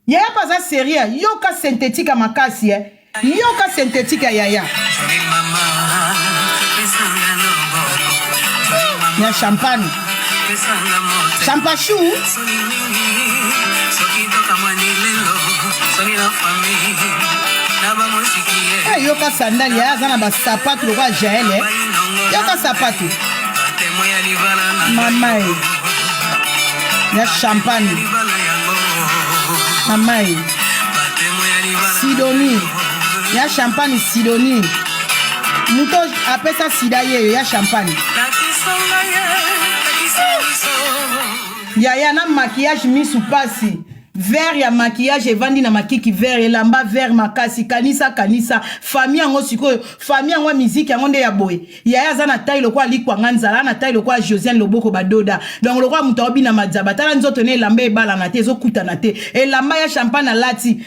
Yaya pas ça sérieux. Yoka synthétique à makasi. Yoka synthétique à Yaya. Y'a champagne. Champachou. Yoka sandal ya zana ba sapato lo kwa Jael. Yoka sapato. Mama. Y'a champagne. Mama. Sidonie. Y'a champagne Sidonie. Mouto appelle ça Sidaye, y'a champagne. Y'a na maquillage mis sous passi. Vert ya maquillage et vandi na makiki vert et lamba vert makasi kanisa famille ngo siko famille ngo musique ngo nde ya boy ya zana taille le kwa likwa nganzala na taille le kwa Josiane Loboko badoda donc le kwa mutobi na madzaba tala nzoto ne lamba e bala na te zo kuta na te et lamba ya champagne lati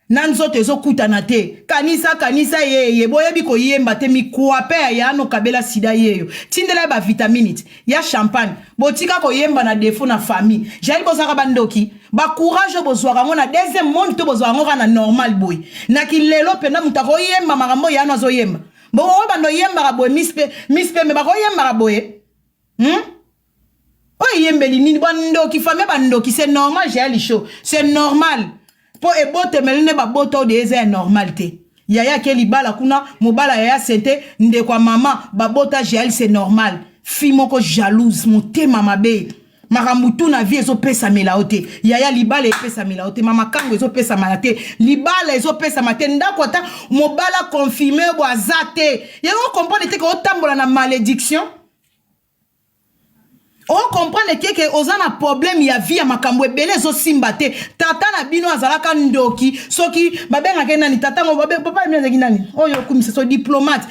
nanzoto ezo kuta na te kanisa ye boyebi ko yemba te mi kuape ya no kabela sida yeyo tindela ba vitaminite ya champagne botika ko yemba na défaut na famille jali bozaka bandoki ba courage bozwaka ngo na deuxième monde to bozwaka ngo na normal boy na kilelo pena mutako yemba makambo ya no zo yemba bo bando yemba ka boy mispe me ba ko yemba ka boy o yembeli nini bandoki famille bandoki c'est normal jali show c'est normal. Po ebote melene ba boto de eza normalité. Yaya ke libala kuna mobala yaya sente nde kwa mama ba bota jali c'est normal. Fi moko jalouse motema mabe. Maramutu na vie ezo pesa melaote. Yaya libala e pesa melaote. Mama kango ezo pesa malate. Libala ezo pesa mate. Ndako ata mobala confirmé bo azate. Yaya comprendre te ko tambola na malédiction. On comprend que ozana problème ya vie ya makambo ebele zo simbate tata na bino azalaka ndoki soki babenga ke nani tata ngo papa mezaki nani oyo kumisa so diplomate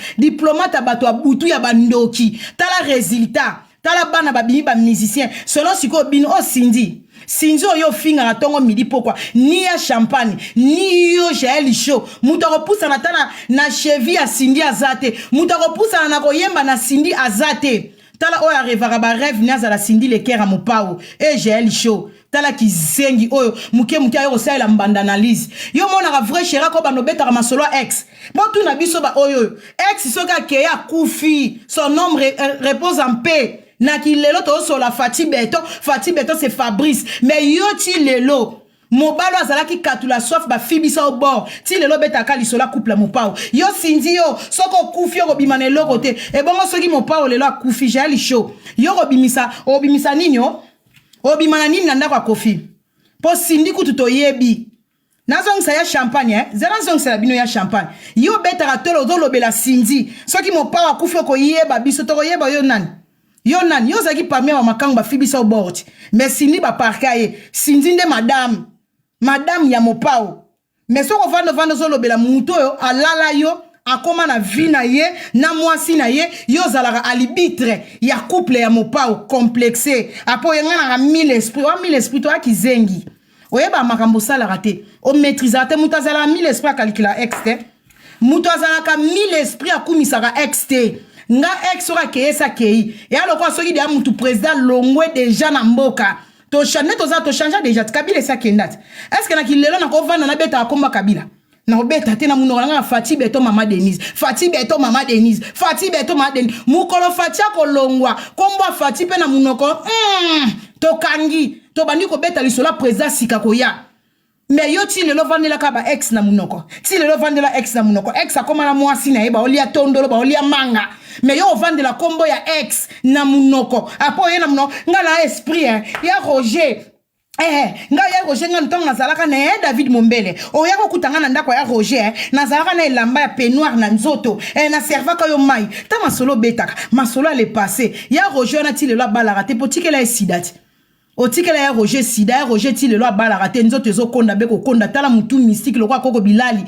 abato abutu ya bandoki tala résultat tala bana babimi ba musicien selon siko bino o Sinzi oyo finga na tongo midi pourquoi ni ya champagne ni yo Jael show mutako pousa na tana na cheville ya Cindy azate mutako pousa na koyemba na Cindy azate. Tala oya revara ba rêve naza la Cindy le kera mopao e Jael show tala ki zengi oyo muke ayo sala mbanda analyse yo mona ka vrai chéra ko bano beta ma solo ex botu na biso ba oyo ex soka ke ya kufi son nom repose en paix na ki lelo to so la Fati Beto c'est Fabrice mais yo ti lelo Mobalo azalaki katula soif ba fibisa au bord. Ti lelo beta kali sola couple mopao. Yo Cindy yo soko kufi yo bimane lokote. E bongo soki mopao lelo akufi Jael show. Yo obimisa ninyo. Obimana nini nanda kwa kofi. Po Cindy kutu to yebi. Nazong sa ya champagne Zeranzong sa bino ya champagne. Yo beta ratolo zo lobela Cindy. Soki mopao akufi ko yeba biso to yeba yo nani. Yo zaki parmi wa makango ba fibisa au bord. Mais Cindy ba parkaye. Cindy nde madame ya mopao. Mais so ko vando zo lobela muto yo alala yo akoma na vie na ye na mwasi na ye yo zalaka alibitre ya couple ya mopao complexé apo yenga na 1000 esprit to akizengi oyeba makambo sala raté o maîtriser te mutazala 1000 esprit calcula ex te mutazala ka 1000 esprit akumisaka ex te nga ex ora keyesa kei ya lokwa soki de mutu président longwe déjà na mboka to changer to changer déjà Kabila sa kendat est-ce que na kilelo na ko vana na beta akomba Kabila na obeta te na munora nga Fati Beto mama Denise mukolo Fati ko longwa komba Fati pe na munoko to kangi to bandi ko beta lisola président sikakoya mais yo ti lelo vandela ka ba ex na munoko ti lelo vandela ex na munoko ex akoma na mwasi na ye ba olia tondolo ba olia manga mais yo vandela kombo ya ex na munoko apo ye na munoko ngala esprit ya Roger nga ya Roger nga ntongo nazalaka na David Mombele o ya kokutanga na ndako ya Roger nazalaka na elamba ya peignoir na nzoto na servaka yo mai ta masolo betaka masolo ale passé ya Roger na ti lelo balaka te potikela esidati otikela ya Roger sida ya Roger ti lelo balaka te nzoto ezokonda beko konda tala mutu mystique lokwa koko bilali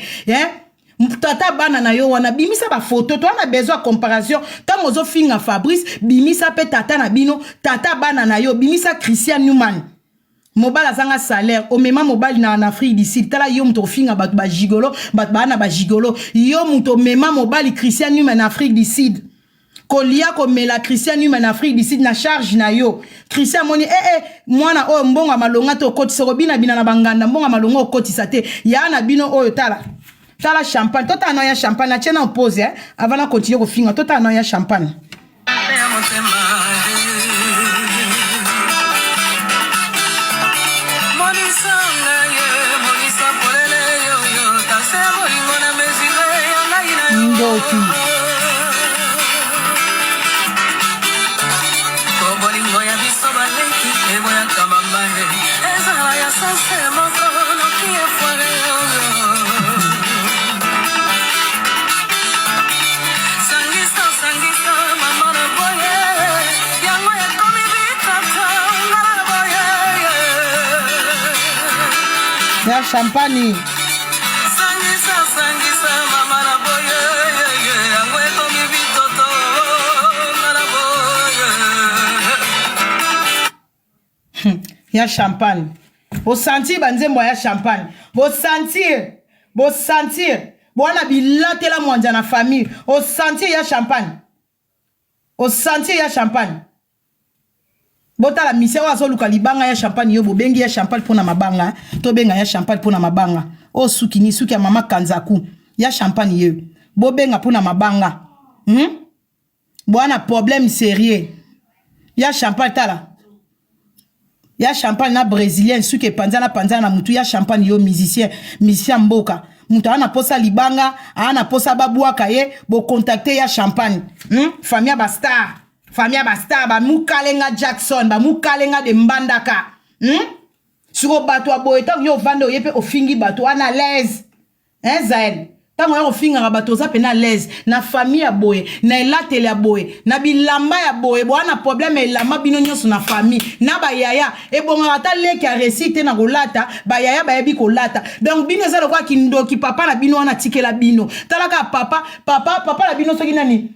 tata bana na yo wana bimisa ba photo to na besoin comparaison tango zo finga Fabrice bimisa pe tata na bino tata bana na yo bimisa Christian Newman mobala zanga salaire o mema mobali na Afrique du Sud tala yo muto finga ba gigolo bana ba gigolo yo muto mema mobali Christian Newman na Afrique du Sud kolia komela Christian Numa na Afrique d'ici na charge na yo Christian moni mwana oyo mbonga malonga to kotisa kobina bina na banganda mbonga malonga okotisa te ya na bino oyo tala champagne tota no ya champagne na tiena opose avant na continuer ko finga tota no ya champagne Ndoki ya champagne ya champagne bo sentir banzembo ya champagne bo sentir bona bilatela mwanja na famille o sentir ya champagne bota la mise wa soluka libanga ya champagne yo bobengi ya champagne pona mabanga to benga ya champagne pona mabanga o suki ya mama Kanzaku ya champagne yo bobenga pona mabanga bwana problème sérieux ya champagne tala ya champagne na brésilien suki panza na mutu ya champagne yo musicien mboka mutu ana posa libanga ana posa babuaka ye bo contacter ya champagne famille bastar ba mukalenga Jackson ba mukalenga de Mbandaka suro bato aboye tango yo vando yepe ofingi bato ana l'aise Zael tango yo ofinga bato za pena l'aise na famille aboye na elatele aboye na bilamba ya boye bo ana problème elamba bino nyonso na famille na bayaya ebonga ata leki a récité na kolata bayaya bayebi kolata donc bino za lokwa kindoki papa na bino wana tikela bino talaka papa na bino soki nani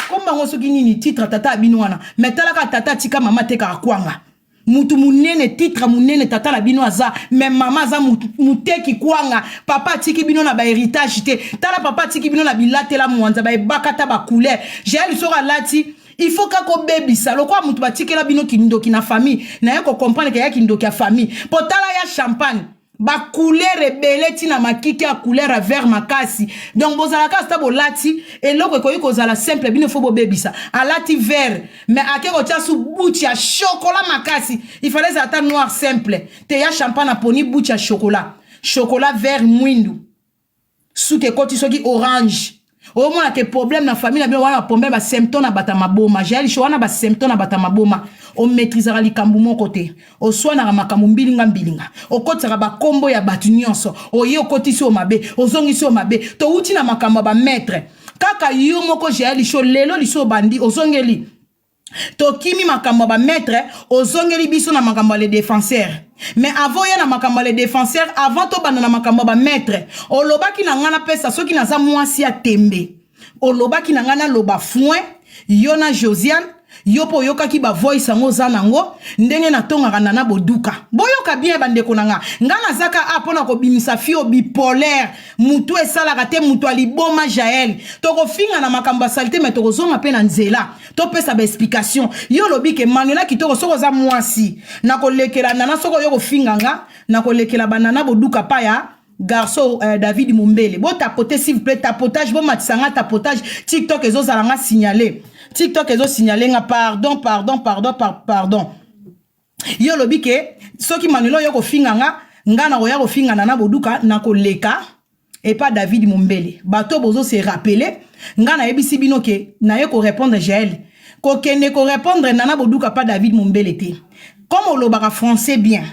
komba ngosoki nini titre tata bino wana metalaka tata tika mama teka kwanga mutu munene titre munene tata la bino aza même mama za muteki kwanga papa tiki bino na ba héritage te tala papa tiki bino na bilatela mwanza ba bakata ba couleur j'ai lu sora lati il faut kako baby ça lokwa mutu batikela bino kindoki na famille na yako comprendre que ya kindoki ya famille potala ya champagne ba couleur rebelle tina makiki a couleur à vert makasi donc bozala ka sta bolati et loko ko yiko zala simple bino fo bo bebisa alati vert mais akeko tia sou bouche ya chocolat makasi il fallait ça noir simple te ya champagne a poni bouche ya chocolat vert mwindu sous ke koti soki orange au moins que problème na famille na bien wana pombe ba symptôme na bata maboma jali sho wana ba symptôme na bata maboma on maîtrisera likambu mon côté o swana na makambu mbilinga o kotira ba kombo ya batu nyonso o ye okotisi o mabe o zongisi o mabe to uti na makambu ba maître kaka yo moko jali sho lelo liso bandi o zongeli to kimi makambu ba maître o zongeli biso na makambu les défenseurs mais avant ya na makambu les défenseurs avant to bana na makambu ba maître o lobaki na ngana pesa soki na za mwasi ya tembe o lobaki na ngana loba foin yona Josiane yopo yoka ki ba voice ngo zanango ndenge na tonga kana na boduka boyoka bien bandeko nanga ngana zaka apona ko bimisa fio bipolaire mutu esala kate mutu aliboma Jael toko finga na makamba salite mais toko zonga pe na nzela to pesa ba explication yo lobi ke Manuela kitoko soko za mwasi na ko lekela nana soko yo ko finga nga na ko lekela banana boduka pa ya garçon David Mumbele bo tapoter s'il vous plaît tapotage bo matisanga tapotage TikTok ezo zalanga signaler TikTok ezo signaler nga pardon yo lobi ke soki Manuela yo ko finga nga na ko finga na boduka na ko leka et pas David Mumbele bato bozo se rappeler nga na yebisi bino ke na ye ko répondre Jael ko kene ko répondre nana boduka pas David Mumbele te comme le baga français bien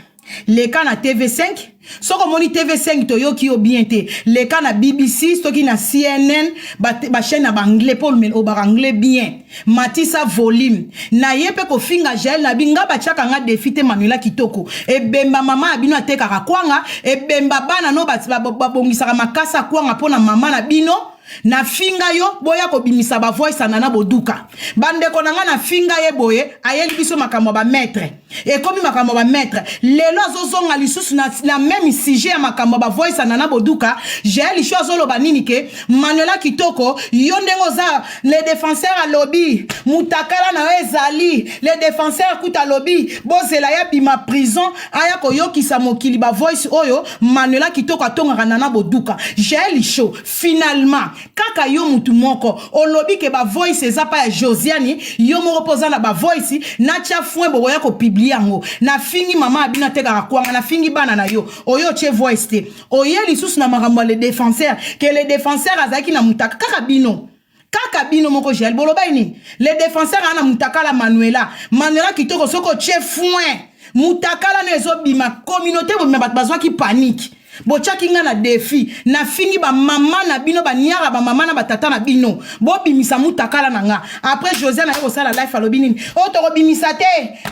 les cas na TV5 soko moni TV5 to yo ki o bien te les cas na BBC stoki na CNN ba chaîne na anglais pour men o ba anglais bien matisa volume na yepe ko finga Jael na binga ba chaka nga défite Manuela kitoko e bemba mama abino ateka kwanga e bemba bana no ba bongisa makasa kwanga pona mama na bino na finga yo boya ko bimisa ba voice nana boduka bande ko nanga na finga ye boye ayeli biso makambo ba maître Et comme makambo ba maître, lelo azozonga lisusu na même sujet ya makambo ba voice Nana Boduka, j'ai li chose lo banini ke Manuela Kitoko yondengo za les défenseurs à lobby, mutakala na ezali, les défenseurs kuta lobby, bozela ya bima prison, aya koyoki sa mokili ba voice oyo Manuela Kitoko atonga Nana Boduka. J'ai li show finalement kaka yo mutu moko o lobby ke ba voice eza pa ya Josiani, yo mo reposa na ba voice na tia fouin bo ya ko Yango. Na fingi mama abina teka kwanga na fingi bana na yo oyo che voice te oye lisusu na makambo les défenseurs que les défenseurs azaki na mutaka kaka bino moko gel boloba ini les défenseurs ana mutaka la Manuela Kitoko soko che foin mutaka la nezo bima communauté bo me bazwa ki panique bocha kinga na défi na fingi ba mama na bino ba niara ba mama na batata na bino bo bimisa mutakala nanga après José na ko sala life alobini o to bimisa te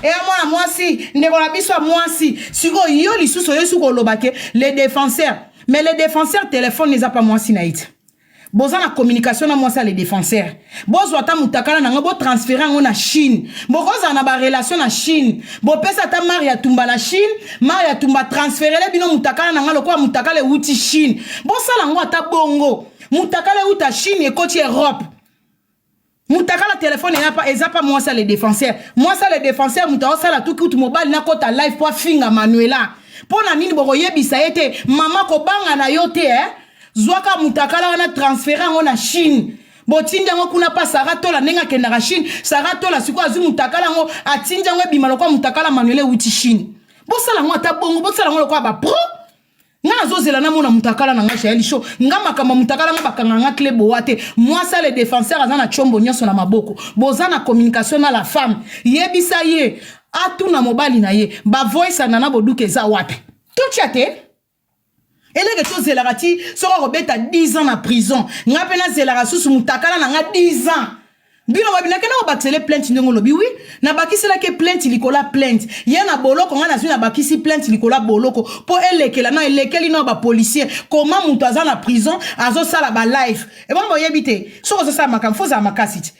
e moi si ndeko na biso moi si siko yo lisusu yo suko lobake les défenseurs mais les défenseurs téléphone les a pas moi si naït boza na communication na moi ça les défenseurs bozwa ta mutakala nanga bo transférer ngo na Chine bokoza na ba relation na Chine bo pesa ta Maria Tumba na Chine Maria Tumba transférer le bino mutakala nanga lokwa mutakala uti Chine bo sala ngo ata bongo mutakala uta Chine et côté Europe mutakala téléphone et pas moi ça les défenseurs mutao sala tout coup mobile na kota live pour finga Manuela pona nini boko yebisa ete mama ko banga na yote Zwaka mutakala wana transférer ngo na Chine. Botinja ngo kuna pa Saratola nenga kenda ka Chine. Saratola siko azu mutakala ngo atinja ngo bimalo kwa mutakala Manuela uti Chine. Bosala ngo ata bongo bosala ngo kwa ba pro. Nga zozela na mona mutakala na nga Jaeli show. Nga makama mutakala nga bakanga nga klebo wate. Moi ça les défenseurs azana chombo nyonso na maboko. Bozana communication na la femme. Yebisa ye atu na mobali na ye. Ba voice Nana Boduka eza wapi. Tout chate. Et là, que tu zélarati, sera robeta 10 ans en prison. Nga pena zélarati sous mutakala na 10 ans. Bino wabina kena obaksele plainte ndongo lobi oui. Na bakisi la ke plainte likola plainte. Yana boloko nga na bakisi plainte likola boloko. Po elekela na elekeli na ba policier. Comment mutu aza na prison azo sala ba life. Et bon boyebite. Soko zo sa makam foza makasiti.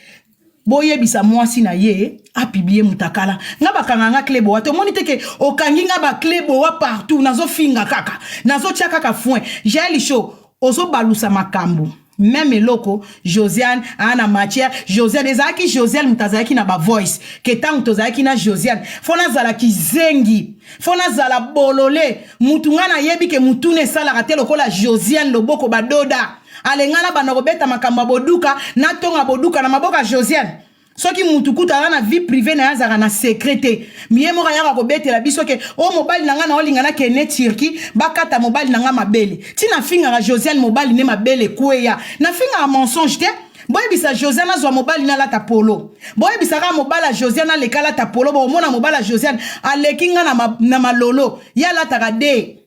Boyebisa mwasi na ye a publié mutakala nga bakanga nga klebo wato monite ke okangi nga ba klebo wa partout nazo finga kaka nazo tia kaka foin j'ai show ozo balusa makambo même loko Josiane ana matière Josiane ezaki Josiane mutazaki na ba voice ke tangu tozaki na Josiane fona zala kizengi fona zala bolole mutunga na yebi ke mutune sala ratelo ko la Josiane loboko badoda alengana bana robeta makamba Boduka na tonga Boduka na maboka Josiane soki mutu kuta na vie privée na yazaka na secrété miye mo yaka ko betela biso ke o mobile nanga na olingana ke ne Turki bakata mobile nanga mabele tina finga ga Josiane mobile ne mabele kweya na finga mensonge te boye bisa Josiane azwa mobile na lata polo boye bisa ka mobile a Josiane le kala ta polo bo mona mobile a Josiane alekinga na malolo ya lata ga de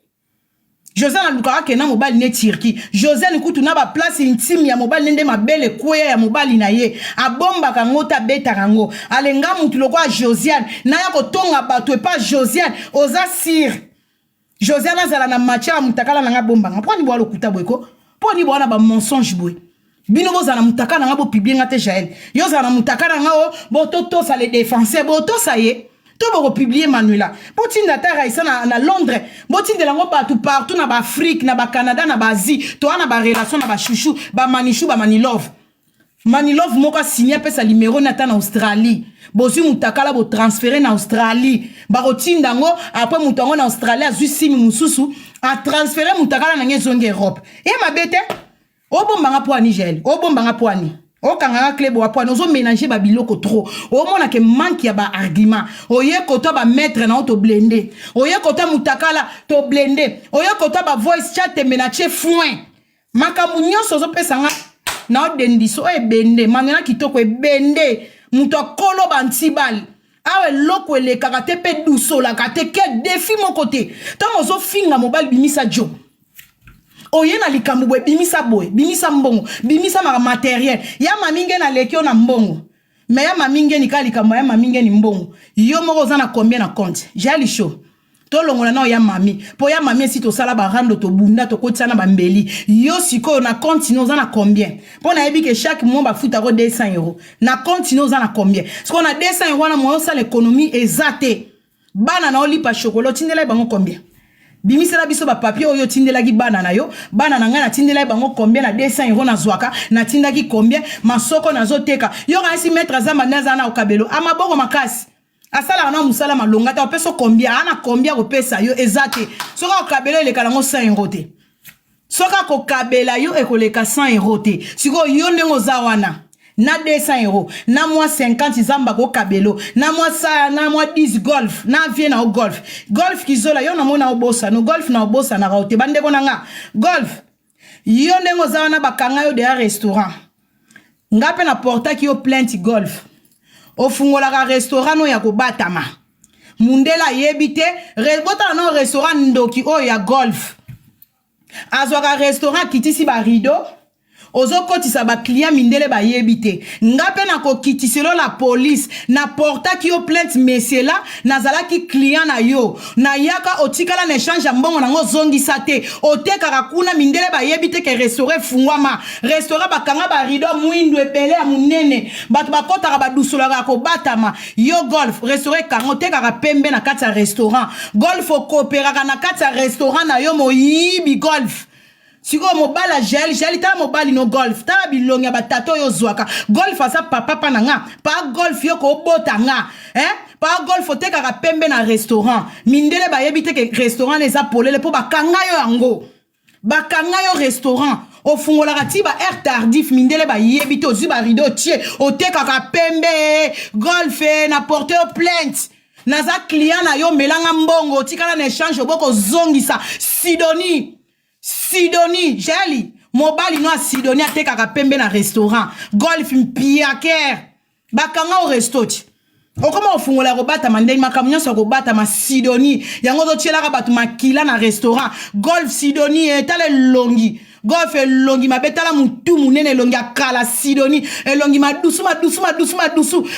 Josiane alukaka kena mobile ne Turki Josiane kutu na ba place intime ya mobile nende mabele kweya ya mobile na ye abomba kango ta beta kango alenga mutu lokwa Josiane na ya kotonga bato e pa Josiane oza sir Josiane azala na matière mutakala na nga bomba ngaponi bo lokuta boyko poni bo na ba mensonge boy bino bozana mutakala nga bo publier ngate Jael yo zana mutakala nga o bo toto sa les défenseurs bo to sa ye to bo publier Manuela potinda ta raisa na Londres botinda lango partout na ba Afrique na ba Canada na ba Asie to na ba relation na ba chouchou ba manichou ba manilove moka signé pesa numéro na Australie bozu mutakala bo transférer na Australie ba rotinda ngo après mutango na Australie azu simi mususu a transférer mutakala na ngezonge Europe e mabete obomba nga poani Gel obomba nga poani o kanga klebo wa poani ozo mélanger ba biloko trop o mona ke manque ya ba argument oye kota ba mettre na auto blender oye kota mutakala to blender oye kota ba voice chat menache foin makamu nyonso zo pesa nga na dendiso e bende Manuela Kitoko e bende muto kolo bantibal awe loko ele kakate pe douso la kate ke défi mon côté tant ozo finga mobile bimisa jo oye na likambu bwe bimisa boy bimisa mbongo bimisa ma matériel ya maminge na lekio na mbongo mais ya maminge ni kalikambo ya maminge ni mbongo yo moko za na combien na compte j'ai show to longola na ya mami po ya mami si to sala ba rando to bunda to kotia na bambeli yo siko na compte no za na combien po na yebi ke chaque mois ba futa ko 200 €. Na compte no za na combien parce qu'on a 200 € na mo sa l'économie exacte bana na oli pa chocolat tindela bango combien bimisela biso ba papier oyo tindela ki bana na yo bana na nga na tindela bango combien na 200 € na zwaka na tindaki combien masoko na zoteka yo ga si mettre azamba naza na okabelo amaboko makasi asala na musala malonga ta peso combien ana combien ko pesa yo ezate soka okabelo le kalango 100 € te soka ko kabela yo ekoleka 100 € te siko yo ndengo zawana na 200 € na moi 50 zamba ko kabelo na moi ça na moi 10 golf na vie na golf kizola yo na mona obosa no golf na obosa na raote bande konanga golf yo ndengo zawana bakanga yo de restaurant ngape na porta ki yo plainte golf ofungola ka restaurant no ya ko batama mundela yebite rebota no restaurant ndoki o ya golf azwaka restaurant kitisi ba rideau ozo kotisa ba client mindele ba yebite ngape na ko kitiselo la police na porta ki yo plainte mesela nazala ki client na yo na yaka otikala na échange mbongo nango zongisa te otekaka kuna mindele ba yebite ke restaurant fungwama restaurant bakanga ba rideau mwindu ebele ya munene bato bakotaka ba dusulaka ko batama yo golf restaurant kango tekaka pembe na kati ya restaurant golf okooperaka na kati ya restaurant na yo moyibi golf siko mobala gel ta mobali no golf ta bilonga batato yo zwaka golf asa papa na nga pa golf yo ko bota nga pa golf oteka pembe na restaurant mindele ba yebite ke restaurant les apolele po bakanga yo yango bakanga yo restaurant ofungola kati ba air tardif mindele ba yebite ozi ba rideau tie oteka pembe golf na porter plainte naza client na yo melanga mbongo tikala na échange boko zongisa Sidonie, Jeli, mobali no Sidonie atekaka pembe na restaurant, golf mpiaker, bakanga au restoti. Okoma ofungola robata mandei makamnya so robata ma Sidonie, yango do tiela batu makila na restaurant, golf Sidonie etale longi. Golf longi mabetala mutu munene longi akala Sidonie, longi madusu.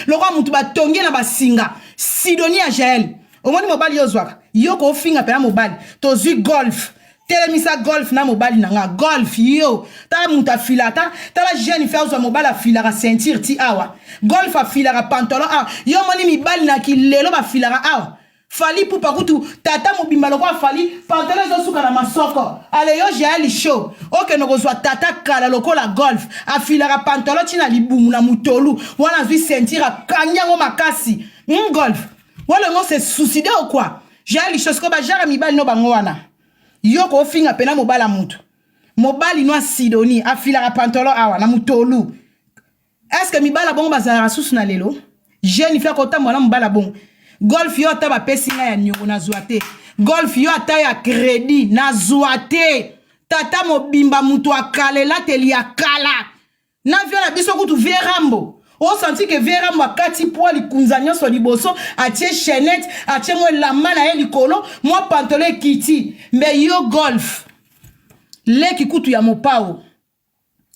Loko mutu batongi na basinga. Sidonie a Jeli. Omoni mobali yo zwaka. Yo ko finga pela mobali. Tozu golf. Telemisa golf na mobali nanga golf yo ta muta filata ta la jeune faire so mobile afilaka ceinture ti awa golf afilaka pantalon awa yo moni mibali na kilelo ba filaka awa fali pupa kutu tata mobimba loko fali pantalon zo suka na masoko ale yo jali show oke no kozwa tata kala loko la golf afilaka pantalon ti na libumu na mutolu wana zwi ceinture kanyango makasi golf wala ngo se suicide ou quoi jali show ko ba jara mibali no bango wana Yoko finga pena mobala mutu. Mobali no Sidonie afila pantalon awa na mutolu. Est-ce que mibala bon bazara susu na lelo? Jeune fait kota mwana mobala bon. Golf yo ata ba pesinga ya nyongo na zuate. Golf yo ata ya crédit na zuate. Tata mobimba mutu akalela teli akala. Na viola biso kutu verambo. O senti que Vérambo akati po likunzanyo so liboso atie chaînette atie mo lamba na ye likolo mo pantalon kiti mais yo golf le kikutu ya mopao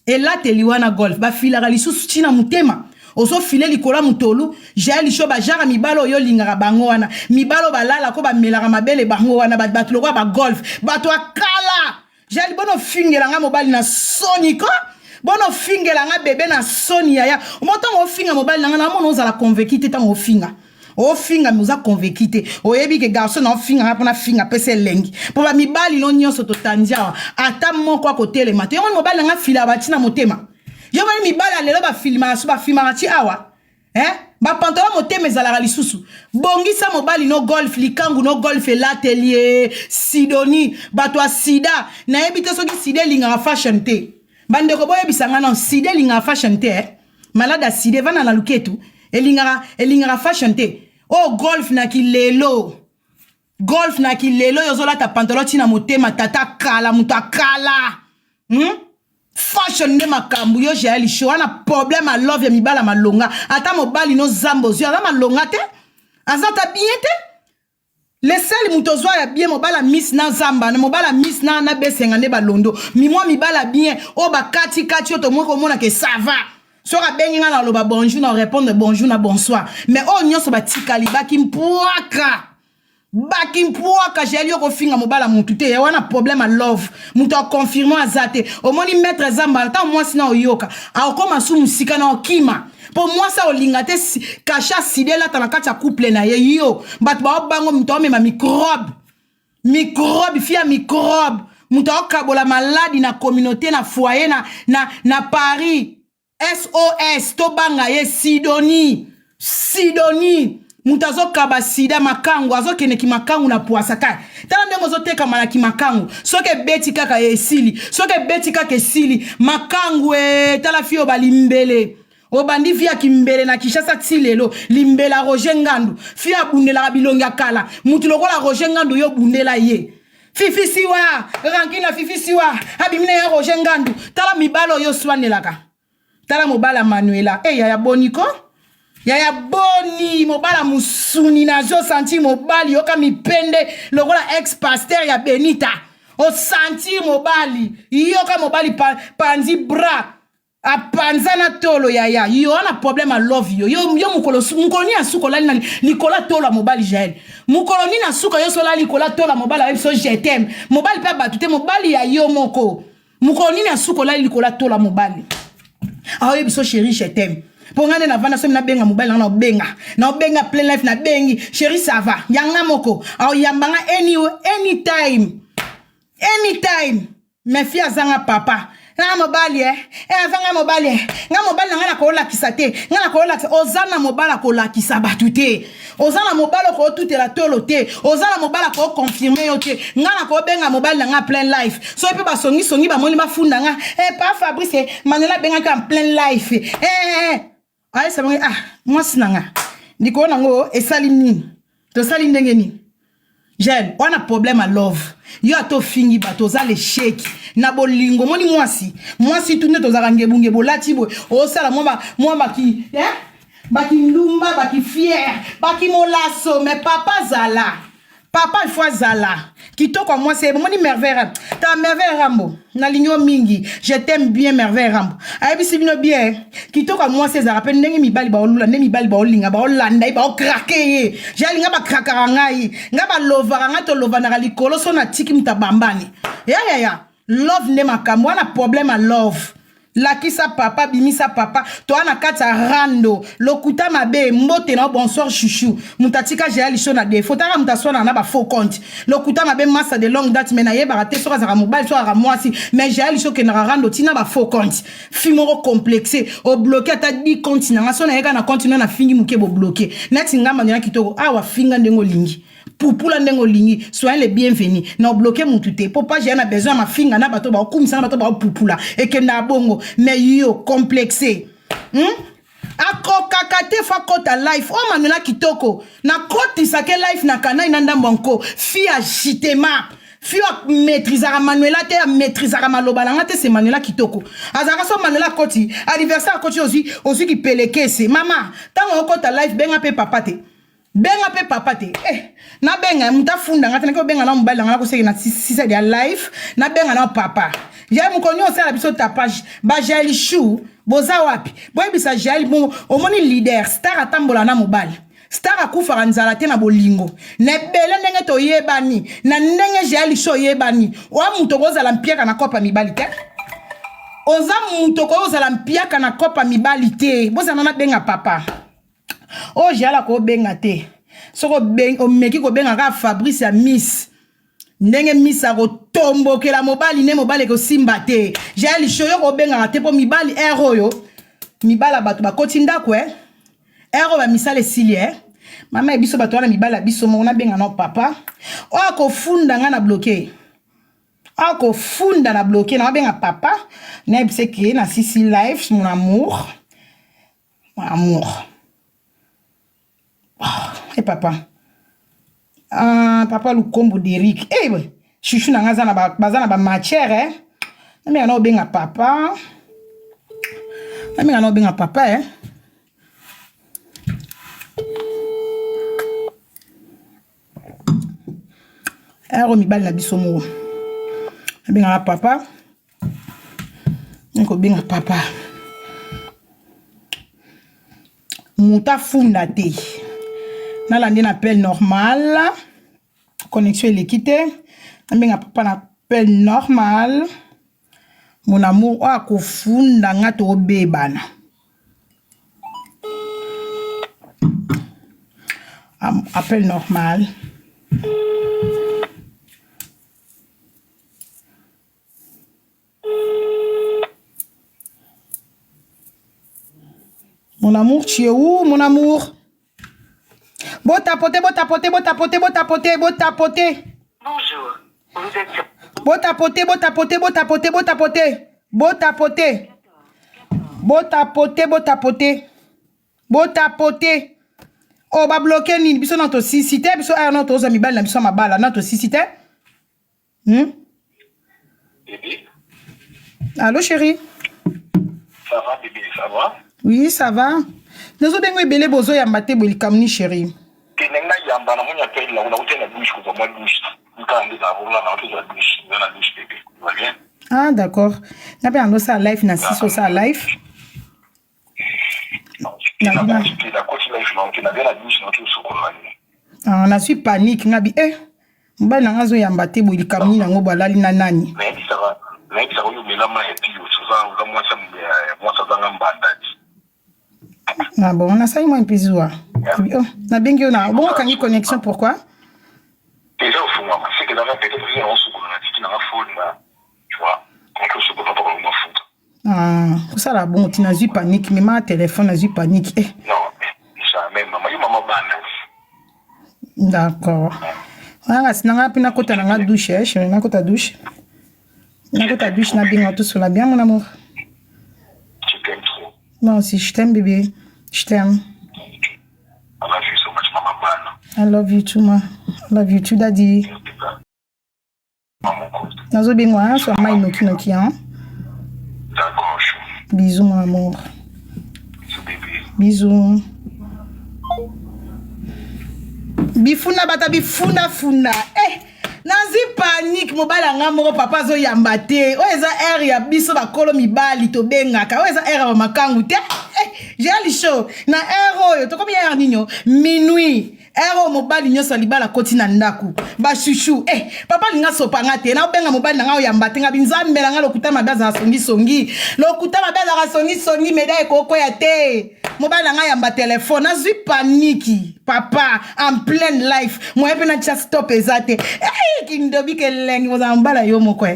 et là te liwana golf ba filaka lisusu tina mutema oso file likola mutolu ja lisho ba jara mibalo yo lingaka bango wana mibalo balala ko ba melaka mabele bango wana bato lokwa ba golf bato akala ja libono fingela nga mobali na sonika bono fingela nga bebe na Sonia ya motango finga mobile nga na mono za la convaincre tango finga o finga muza convaincre o yebi ke garçon na finga na pona finga pese lengi po ba mibali no nyonso to tandia ata moko akote le matin yo mobile nga fila batina motema yo ba mibali lelo ba filma so ba filma ti awa ba pantalon motema ezalaka lisusu bongisa mobali no golf likangu no golf l'atelier Sidonie bato sida na yebi te soki sida linga fashion te bande ko boye bisanga non side linga fashion te malada side vana na luketu elinga fashion te oh golf na kilelo yozola ta pantalon tina motema tata kala mutakala fashion ne makambu yo jali show na problème à love ya mibala malonga ata mobali no zambo zo ala malonga te azata bien te le sel mutozwa ya bien mobala miss na zamba na mobala miss na besenga ne balondo mi moi mibala bien o ba kati to mo ko mona ke ça va sora benga na loba bonjour na répondre bonjour na bonsoir mais o nyonso ba tikali ba ki mpwaka Bakimpua kajeli yoko finga mobala mutu te wana problème à love mutu a confirmer azate omoni maître zamba ta moi sina oyoka akoma su musika na okima pour moi ça olinga te kacha sidela tanaka cha couple na ye yo bat ba bango mutu mema microbe fia microbe mutu okabola maladi na communauté na foyer na Paris SOS to banga ye Sidonie mutazo kaba sida makangu azokene ki makangu na puasaka tala ndenge ozoteka mala ki makangu soke beti kaka esili soke beti kaka esili makangu tala fio balimbele obandi via kimbele na Kishasa tilelo limbela Roger Ngandu fia bundela bilonga kala mutu lokola Roger Ngandu yo bundela ye fifi siwa rankina fifi siwa abimine ya Roger Ngandu tala mibalo yo swanelaka tala mobala Manuela ya boniko Yaya boni mobala musuni na jo senti mobali yoka mipende lokola ex-pasteur ya Benita o senti mobali yoka mobali panzi bra apanzana tolo yaya yo na problème à love yo mukoloni asuko lali na likola tola mobali jael mukoloni na suka yo sola likola tola mobali so je t'aime mobali pa batute mobali ya yo moko mukoloni na suko lali likola tola mobali ayo biso chérie je t'aime Pongane na vana somi na benga mobile na benga plein life na bengi chérie ça va yanga moko au yambanga anytime me fia zanga papa na mobile azanga mobile nga ko la kisate nga ko la ozana mobile ko la kisaba tuté ozana mobile ko tutela tolo te ozana mobile ko confirmer yo te nga ko benga mobile nga plein life so pe ba songi ba moni ba funda nga pa Fabrice Manuela benga ka plein life Aye sabonge moi sinanga ndiko nango esali nini to sali ndenge ni Jeune on a problème à love yo ato fingi bato za le shake na bolingo moni mwasi tunde to za rangebunge bolati bo o sala moi baki ndumba baki fier baki molaso mais papa il faut zala kitoko moi c'est moni merveille ta merveille rambo na linyo mingi je t'aime bien merveille rambo ayebi sibino bien kitoko moi c'est za rappel ndenge mibali ba olula ndenge mibali ba olinga ba olanda ba okrake jalinga ba krakara ngai nga ba lova nga to lova na likolo so na tiki mutabambani ya love ne makambo wana problème à love Lakisa papa, bimisa papa, toi na kata rando, lokuta mabe, mbote na bonsoir chouchou, mutatika j'ai lisho na défaut, tara mutasona na ba faux compte, lokuta mabe massa de longue date, mais na ye barate so za mobile so ra moisi, mais j'ai lisho ke na rando tina ba faux compte, fimoro complexé, o bloqué ta 10 compte na so na yeka na continue na fingi muke bo bloqué, net ngamba na kitoko, awa finga ndengo lingi. Pour la ndengo lingi soyez les bienvenus na bloquer mon tuté pour pas j'ai na besoin ma finga na bato ba kumisa na bato ba pupula et que na bongo mais yo complexé ako kakate fa kota life o Manuela kitoko na koti sake life na kana inanda banko fi agitema fi maîtriser Manuela te maîtriser malobalanga te c'est Manuela kitoko azaka so Manuela koti anniversaire koti aussi qui pelekese mama tango kota life benga pe papa te benga pe papa te na benga muta funda ngata na ko benga na mobile ngala ko seki na 6 de life na benga na papa ja mukoni osala biso tapage ba jali chou boza wapi boy bisa jali bon omoni leader star atambola na mobile star akufa nzala te na bolingo ne bele ndenge to yebani na ndenge jali show yebani wa muto kozala mpiaka na kopa mibali te oza muto kozala mpiaka na kopa mibali te boza na benga papa oh j'ai la ko benga te soko o meki ko benga ka Fabrice ya Miss ndenge Miss a ko tombo ke la mobali ne mobali ko simba te j'ai li shoyo ko benga te po mibali ero yo mibala bato ba kotinda ko ero ba misale silie mama ebiso bato wana mibala biso mo na benga no papa o ko funda nga na bloquer ako funda na bloquer na benga papa na bise ke na sisi live mon amour et papa papa Lukombo d'Eric ouais chouchou na ngazana bazana ba matière na mi ana benga papa ero mibali na biso mo benga papa nko benga papa muta funda te na landi na appel normal connexion est quitté. Ambenga papa na appel normal. Mon amour a kofunda ngato bebana. Appel normal. Mon amour, tu es où, mon amour? Bon tapoter. Bonjour. Vous êtes sur... Bon tapoter. Oh, ba bloquer ni biso na to sisite biso a na to za mibali na biso mabala na to sisite. Bébé. Allô chérie? Ça va bébé, ça va? Oui, ça va. Nous avons bien belé bozo ya mbate bo likamni chérie. Kenenga yamba na munya pe la una utena douche ko moi douche. Nkandi za vula na utena douche, na douche bébé. Va bien? Ah d'accord. Na bien ça live na si so ça live. La côté live na utena bien la douche na tout sokola. Ah na suis panique ngabi mbali na ngazo ya mbate bo likamni na ngo balali na nani. Mais ça va. Mais ça va yo melama et puis ça moi ça zanga mbandati. Ah bon, on a ça, moi, un peu zoua. Oh, na bengi on a. Bon, on a connexion, pourquoi? Déjà, au fond, c'est que dans la peut-être que on se connaît, tu n'as pas faute là. Tu vois, quand on se connaît pas comment foutre. Ah, pour ça là, bon, tu n'as eu panique, mais ma téléphone n'a eu panique. Non, ça même maman bana. D'accord. Ah, si n'a pas na kota na douche, chérie, na kota douche. Na kota douche na bien tout cela bien mon amour. Tu t'aimes trop. Moi aussi, je t'aime bébé. Je t'aime. I love you so much, maman bana. I love you too, ma. I love you too, daddy. Maman cool. Nazo bengwa, so ma inoki hein. D'accord, chou. Bisous mon amour. Bisous bébé. Bisous. Bifuna bata bifuna. Nazi panique mobala nga moko papa zo yamba te. O eza air ya biso ba kolo mibali to bengaka. O eza air ba makangu te. J'ai ali show na air oyo to komi air ninyo minuit. Air mobali nyoso libala koti na ndaku. Ba chouchou. Papa linga sopanga te. Na obenga mobali nga o yamba te nga binzambe nga lokuta mabaza songi. Lokuta mabaza songi médaille koko ya te. Mobile nga yamba téléphone azui paniki papa en pleine life moi pe na cha stop ezate kindobi ke lengi mozambala yo moko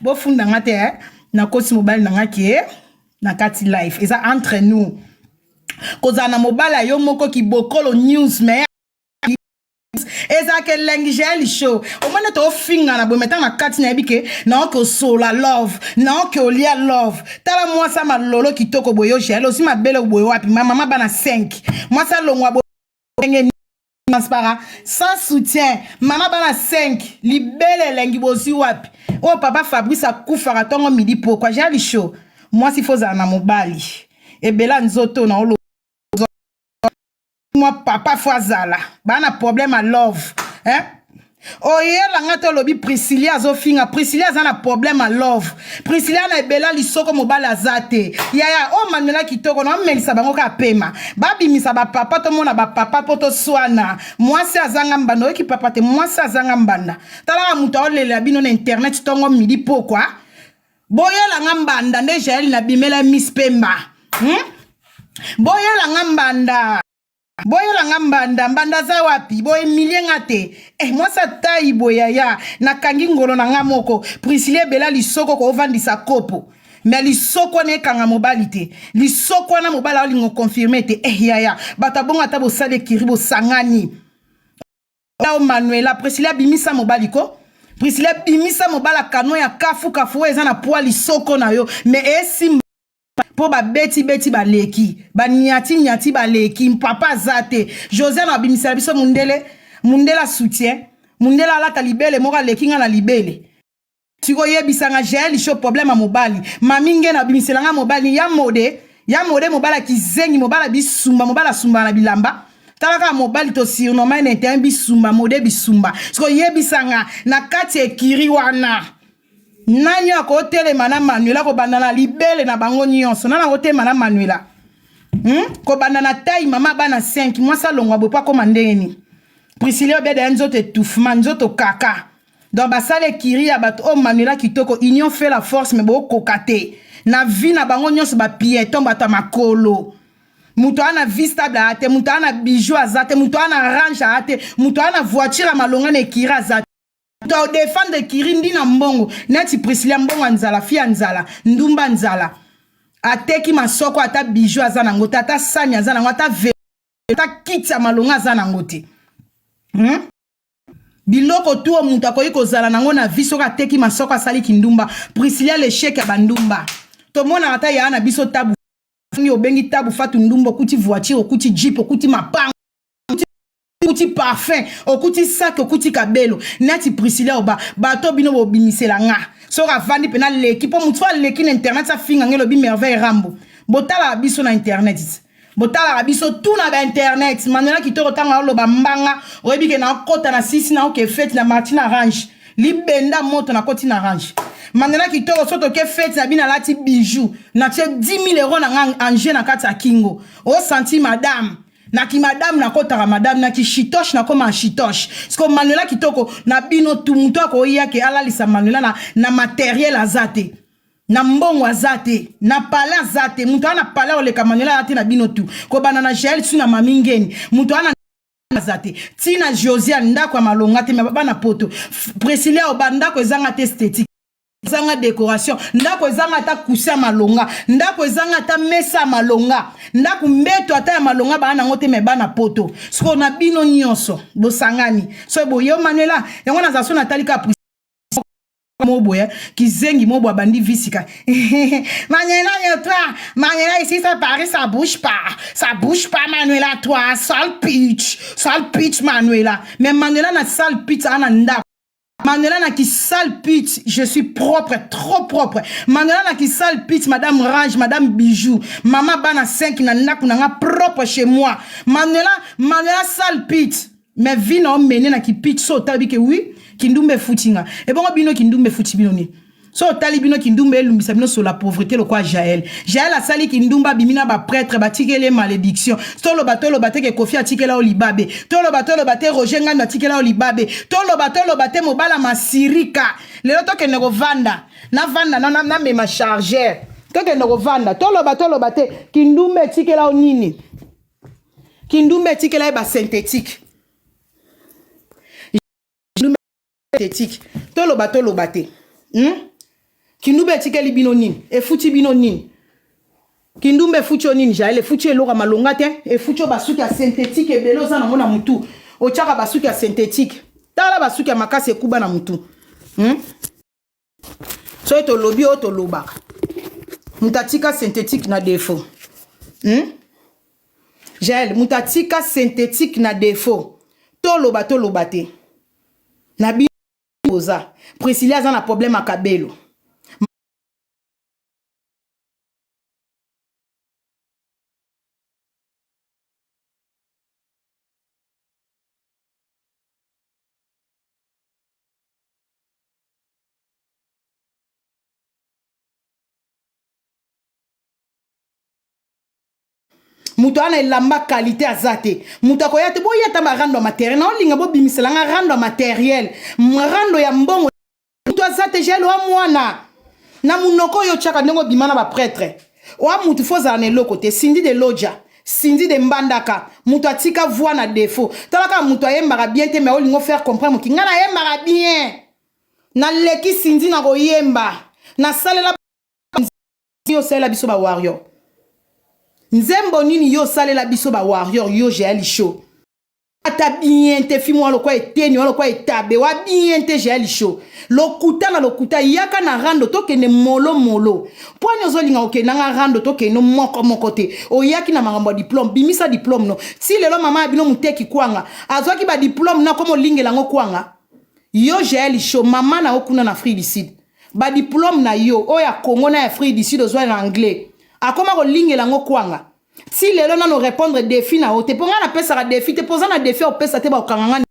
bo funda nga te na kosi mobile nga ki na kati life eza entre nous koza na mobile yo moko ki bokolo news mais eza ke lengi jeli show o mona to finga na bo metanga kati na bike na ko sola love na ko lia love tala moi sa malolo kitoko boyo jeli aussi ma belle boyo wapi mama bana 5 moi sa longwa bo transpara sans soutien mama bana 5 libele lengi bosi wapi oh papa Fabrice akufara tongo midi pourquoi jeli show moi si faut za na mobali e bela nzoto na olo moi papa Fazala bana problème à love oye la ngato lobi Priscilla zofinga Priscilla zana problème à love Priscilla na bela lisoko mobala zate yaya o manuela kitoko na melisa bango ka pema babi misa ba papa to mona ba papa poto swana moi si azanga mbanda oki papa te moi si azanga mbanda tala muto olela bino na internet tongo midi pourquoi boyela ngambanda nde jael na bimela Miss Pemba boyela ngambanda boyela ngambanda za wapi boye milienga te moi sa tai boyaya na kangi ngolo na ngamoko Priscilla bela lisoko ko vandisa kopo mais lisoko ne kanga mobali te lisoko na mobala olingo confirmer te yaya bata bonga ta bo sale kiribo sangani la Manuela Priscilla bimisa mobali ko Priscilla bimisa mobala kano ya kafu eza na poa lisoko na yo mais esi po ba beti ba leki ba nyati ba leki papa zate José na bimisa biso mundela soutien mundela la talibele moka leki nga na libele tiko yebisa nga jeli show problème a mobali maminge na bimisela nga mobali ya mode mobala kizengi mobala bisumba mobala sumba na bilamba talaka mobali to surnommé na te bisumba mode bisumba tiko yebisa nga na kati ekiri wana nani ako telema na Manuela ko bandana libele na bango nyonso nana ko telema na Manuela ko bandana tai mama bana 5 moi sa longwa bo pa ko mandeni Priscilla obede nzoto étouffement nzoto kaka donc basale kiri ya bato o Manuela kitoko union fait la force mais bo kokate na vie na bango nyonso ba piéton bato makolo muto ana vie stable ate muto ana bijou azate muto ana range ate muto ana voiture malonga ne kiri azate to défendre kiri ndina mbongo neti Priscilla mbongo nzala fia nzala ndumba nzala ateki masoko ata bijou azana ngota ata sanya azana ngota ata kitsa malonga azana ngote biloko tu omuntu akoyi kozala nango na vie soka ateki masoko asali kindumba Priscilla l'échec ya bandumba to mona ata ya na biso tabu ngi obengi tabu fatu ndumba okuti voiture okuti jeep okuti mapango okuti parfum okuti sac okuti kabelo nati Priscilla oba bato bino bobimisela nga soka vandi pena leki po mutu fa leki na internet sa finga ngelo bi merveille rambo botala biso na internet botala biso tout na internet Manuela kitoko tanga lo bambanga oyebi ke na kota na sisi na oke fete na Martina Range libenda moto na koti na Range Manuela kitoko soto ke fete na bina lati bijou na tie 10 000 euros na anje na kati ya kingo o senti madame na ki madame na kota madame na ki shitosh na koma shitosh sko Manuela kitoko na bino tumuto ko yake alalisa Manuela na matériel azate na mbongo azate na pala azate mutu ana pala oleka Manuela ate na bino tu ko banana gel su na mamingeni mutu ana azate tina Josiane ndako ya malonga te bana poto Priscilla obanda ko ezanga te esthétique ezanga décoration ndako ezanga ta kusa malonga ndako ezanga ta mesa malonga ndako mbeto ata ya malonga bana ngote me bana poto siko na bino nyonso bosangani so boyo Manuela yango na zaso na talika moboya kizengi mobo abandi visika Manuela yo toi Manuela ici ça paraît ça bouge pas Manuela toi sale pitch Manuela mais Manuela na sale pitch ana ndako Manuela na ki sale pitch je suis propre trop propre Manuela na ki sale pitch madame Range madame Bijou maman bana 5 na ndako na nga propre chez moi Manuela sale pitch mais vino mené na ki pitch so tabi ke oui kindumbe futinga et bon bino kindumbe futi bino ni so tali bino kindumbe elumbisa bino sur la pauvreté le quoi Jaël a sali kindumba bimina ba prêtre batikele malédiction tolo bate ke Kofi atikela olibabe tolo bate Roger Nganda atikela olibabe tolo bate mobala masirika lelo to ke nego vanda na me ma chargeur to ke nego vanda tolo bate kindumbe atikela onini kindumbe atikela ba synthétique tolo bate kindumbe tikeli bino nini e futi bino nini kindumbe futi nini Jaël futi elora malonga te e futi basuki ya synthétique e belo za na mona mutu o chaka basuki ya synthétique tala basuki ya makasi ekuba na mutu so eto lobi o to lobaka mutatika synthétique na défaut Jaël mutatika synthétique na défaut toloba te na bi oza Priscilla a un problème à kabelo muto ana elamba qualité azate muto akoyate boyata marando matériel na olinga bo bimisela nga rando matériel rando ya mbongo muto azate jelo wa mwana na munoko yo chaka ndenge bimana ba prêtre wa mutu foza na eloko te sindi de loja sindi de mbandaka muto atika voix na défaut talaka muto ayembaka bien te mais olingo faire comprendre ki ngana yembaka bien na leki sindi na koyemba na salela yo sala biso ba warrior nzembo nini yo salela biso ba warrior yo Jaël show ata bien te fi moi lokwa eteni lokwa etabe wa bien te Jaël show lokuta yaka na rando to kene molo poanyo zolinga okena nga rando to keno moko te o yaki na makambo diplôme bimisa diplôme no si lelo mama bino muteki kwanga azwaki ba diplôme na komo lingela ngo kwanga yo Jaël show mama na okuna na Afrique du Sud ba diplôme na yo o ya Congo na Afrique du Sud ozwa na anglais akoma ko lingela ngo kwanga si lelo na no répondre défi na o te ponga na pesa ka défi te posa na défi o pesa te ba okanga